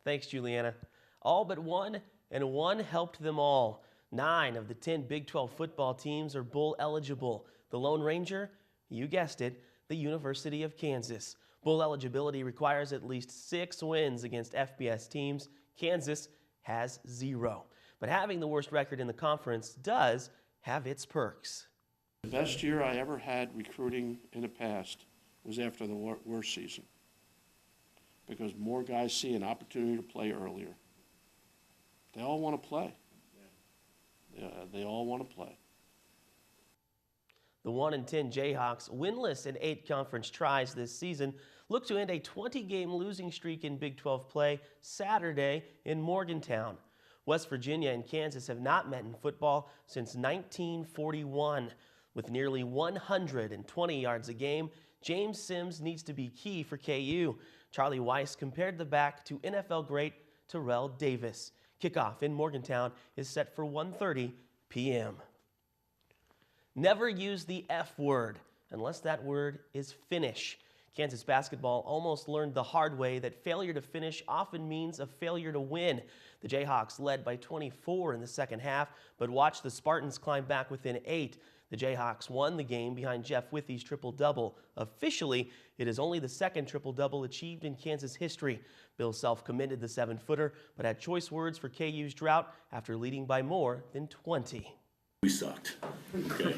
Thanks, Juliana. All but one, and one helped them all. 9 of the 10 Big 12 football teams are bowl eligible. The Lone Ranger, you guessed it, the University of Kansas. Bowl eligibility requires at least 6 wins against FBS teams. Kansas has 0. But having the worst record in the conference does have its perks. The best year I ever had recruiting in the past was after the worst season, because more guys see an opportunity to play earlier. They all want to play. They all want to play. The 1-10 Jayhawks, winless in 8 conference tries this season, look to end a 20-game losing streak in Big 12 play Saturday in Morgantown. West Virginia and Kansas have not met in football since 1941. With nearly 120 yards a game, James Sims needs to be key for KU. Charlie Weiss compared the back to NFL great Terrell Davis. Kickoff in Morgantown is set for 1:30 p.m. Never use the F word unless that word is finish. Kansas basketball almost learned the hard way that failure to finish often means a failure to win. The Jayhawks led by 24 in the second half, but watched the Spartans climb back within 8. The Jayhawks won the game behind Jeff Withey's triple-double. Officially, it is only the second triple-double achieved in Kansas history. Bill Self commended the 7-footer, but had choice words for KU's drought after leading by more than 20. We sucked, okay?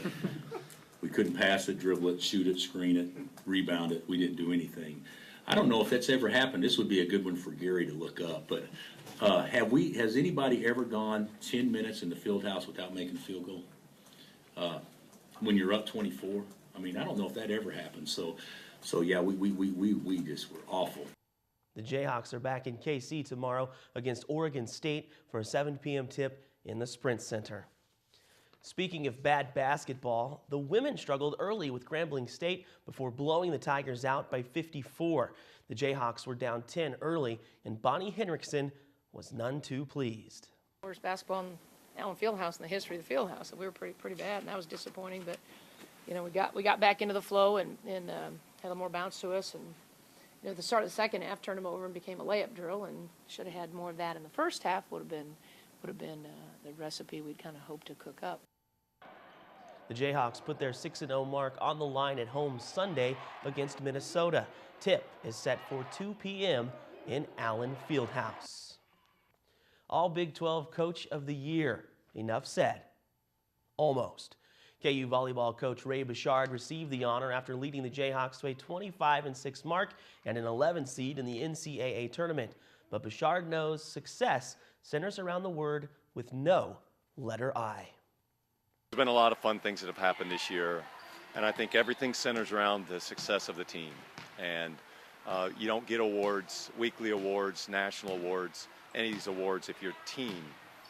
We couldn't pass it, dribble it, shoot it, screen it, rebound it. We didn't do anything. I don't know if that's ever happened. This would be a good one for Gary to look up, but has anybody ever gone 10 minutes in the field house without making a field goal? When you're up 24, I mean, I don't know if that ever happened. So yeah, we just were awful. The Jayhawks are back in KC tomorrow against Oregon State for a 7 p.m. tip in the Sprint Center. Speaking of bad basketball, the women struggled early with Grambling State before blowing the Tigers out by 54. The Jayhawks were down 10 early, and Bonnie Henriksen was none too pleased. Worst basketball in Allen Fieldhouse in the history of the Fieldhouse, and we were pretty bad, and that was disappointing. But you know, we got back into the flow and had a little more bounce to us, and you know, the start of the second half turned them over and became a layup drill, and should have had more of that in the first half. Would have been the recipe we'd kind of hoped to cook up. The Jayhawks put their 6-0 mark on the line at home Sunday against Minnesota. Tip is set for 2 p.m. in Allen Fieldhouse. All Big 12 Coach of the Year. Enough said. Almost. KU volleyball coach Ray Bouchard received the honor after leading the Jayhawks to a 25-6 mark and an 11 seed in the NCAA tournament. But Bouchard knows success centers around the word with no letter I. There's been a lot of fun things that have happened this year, and I think everything centers around the success of the team. And you don't get awards, weekly awards, national awards, any of these awards if your team,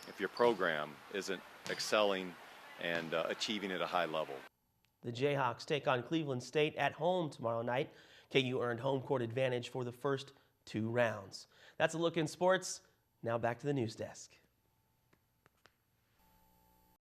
if your program isn't excelling and achieving at a high level. The Jayhawks take on Cleveland State at home tomorrow night. KU earned home court advantage for the first 2 rounds. That's a look in sports. Now back to the news desk.